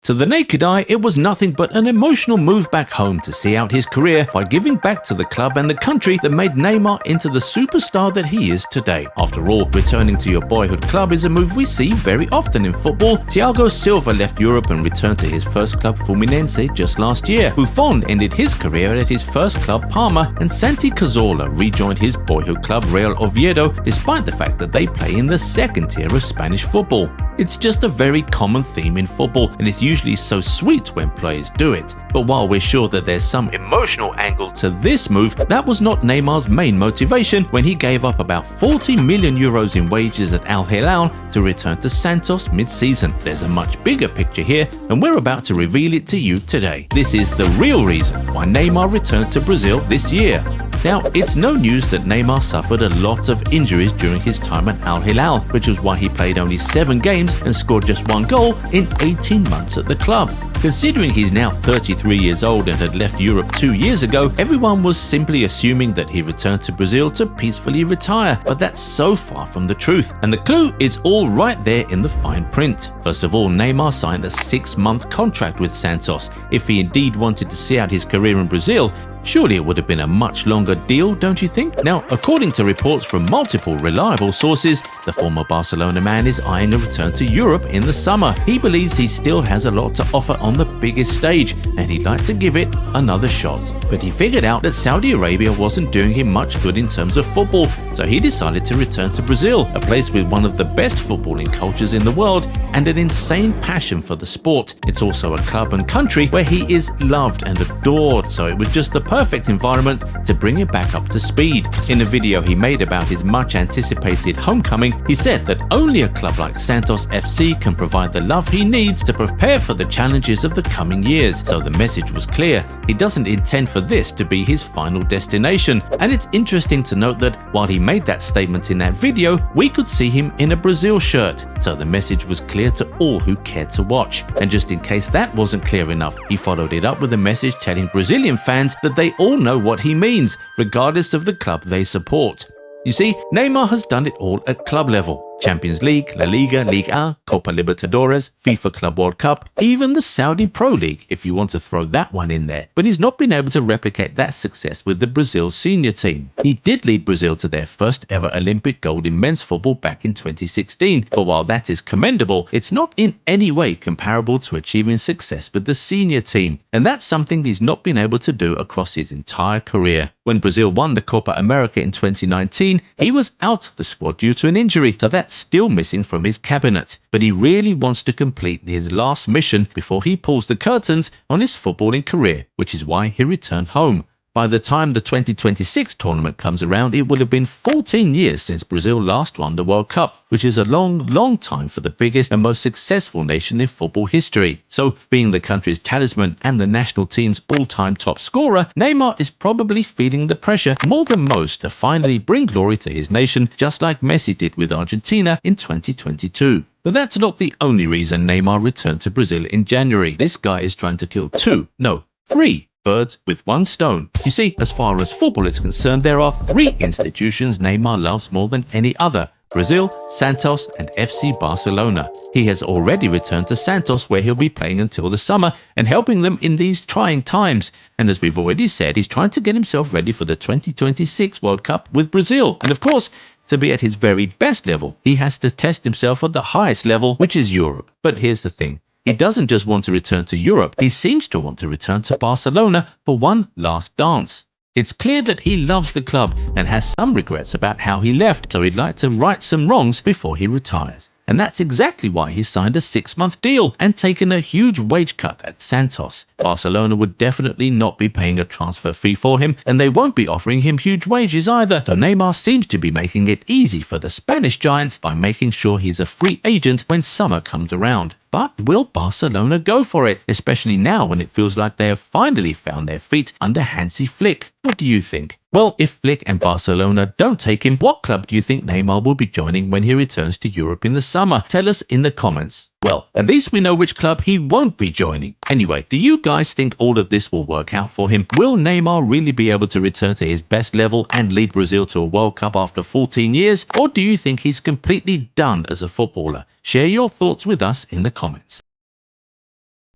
To the naked eye, it was nothing but an emotional move back home to see out his career by giving back to the club and the country that made Neymar into the superstar that he is today. After all, returning to your boyhood club is a move we see very often in football. Thiago Silva left Europe and returned to his first club Fluminense just last year. Buffon ended his career at his first club Parma, and Santi Cazorla rejoined his boyhood club Real Oviedo despite the fact that they play in the second tier of Spanish football. It's just a very common theme in football, and it's usually so sweet when players do it. But while we're sure that there's some emotional angle to this move, that was not Neymar's main motivation when he gave up about 40 million euros in wages at Al-Hilal to return to Santos mid-season. There's a much bigger picture here, and we're about to reveal it to you today. This is the real reason why Neymar returned to Brazil this year. Now, it's no news that Neymar suffered a lot of injuries during his time at Al-Hilal, which was why he played only 7 games and scored just 1 goal in 18 months at the club. Considering he's now 33 years old and had left Europe 2 years ago, everyone was simply assuming that he returned to Brazil to peacefully retire, but that's so far from the truth, and the clue is all right there in the fine print. First of all, Neymar signed a 6-month contract with Santos. If he indeed wanted to see out his career in Brazil, surely it would have been a much longer deal, don't you think? Now, according to reports from multiple reliable sources, the former Barcelona man is eyeing a return to Europe in the summer. He believes he still has a lot to offer on the biggest stage, and he'd like to give it another shot. But he figured out that Saudi Arabia wasn't doing him much good in terms of football, so he decided to return to Brazil, a place with one of the best footballing cultures in the world and an insane passion for the sport. It's also a club and country where he is loved and adored, so it was just the perfect environment to bring him back up to speed. In a video he made about his much anticipated homecoming, he said that only a club like Santos FC can provide the love he needs to prepare for the challenges of the coming years. So the message was clear. He doesn't intend for this to be his final destination. And it's interesting to note that while he made that statement in that video, we could see him in a Brazil shirt. So the message was clear to all who cared to watch. And just in case that wasn't clear enough, he followed it up with a message telling Brazilian fans that they all know what he means, regardless of the club they support. You see, Neymar has done it all at club level. Champions League, La Liga, Ligue 1, Copa Libertadores, FIFA Club World Cup, even the Saudi Pro League, if you want to throw that one in there. But he's not been able to replicate that success with the Brazil senior team. He did lead Brazil to their first ever Olympic gold in men's football back in 2016. But while that is commendable, it's not in any way comparable to achieving success with the senior team. And that's something he's not been able to do across his entire career. When Brazil won the Copa America in 2019, he was out of the squad due to an injury, so that's still missing from his cabinet. But he really wants to complete his last mission before he pulls the curtains on his footballing career, which is why he returned home. By the time the 2026 tournament comes around, it will have been 14 years since Brazil last won the World Cup, which is a long time for the biggest and most successful nation in football history. So, being the country's talisman and the national team's all-time top scorer, Neymar is probably feeling the pressure more than most to finally bring glory to his nation, just like Messi did with Argentina in 2022. But that's not the only reason Neymar returned to Brazil in January. This guy is trying to kill 3 birds with 1 stone. You see, as far as football is concerned, there are 3 institutions Neymar loves more than any other: Brazil, Santos, and FC Barcelona. He has already returned to Santos, where he'll be playing until the summer and helping them in these trying times. And as we've already said, he's trying to get himself ready for the 2026 World Cup with Brazil. And of course, to be at his very best level, he has to test himself at the highest level, which is Europe. But here's the thing. He doesn't just want to return to Europe, he seems to want to return to Barcelona for one last dance. It's clear that he loves the club and has some regrets about how he left, so he'd like to right some wrongs before he retires. And that's exactly why he signed a 6-month deal and taken a huge wage cut at Santos. Barcelona would definitely not be paying a transfer fee for him, and they won't be offering him huge wages either. So Neymar seems to be making it easy for the Spanish giants by making sure he's a free agent when summer comes around. But will Barcelona go for it, especially now when it feels like they have finally found their feet under Hansi Flick? What do you think? Well, if Flick and Barcelona don't take him, what club do you think Neymar will be joining when he returns to Europe in the summer? Tell us in the comments. Well, at least we know which club he won't be joining. Anyway, do you guys think all of this will work out for him? Will Neymar really be able to return to his best level and lead Brazil to a World Cup after 14 years? Or do you think he's completely done as a footballer? Share your thoughts with us in the comments.